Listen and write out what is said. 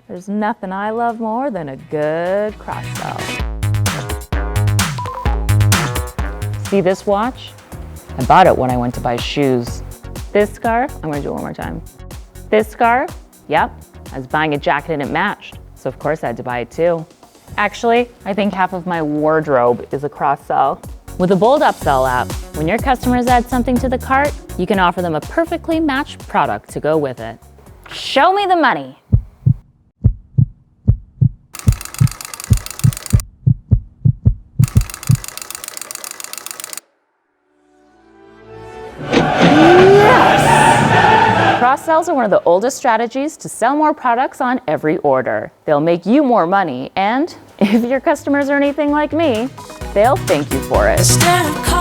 There's nothing I love more than a good cross-sell. See this watch? I bought it when I went to buy shoes. This scarf, I'm gonna do it one more time. This scarf, yep, I was buying a jacket and it matched, so of course I had to buy it too. Actually, I think half of my wardrobe is a cross-sell. With the Bold Upsell app, when your customers add something to the cart, you can offer them a perfectly matched product to go with it. Show me the money. Cross-sells are one of the oldest strategies to sell more products on every order. They'll make you more money, and if your customers are anything like me, they'll thank you for it.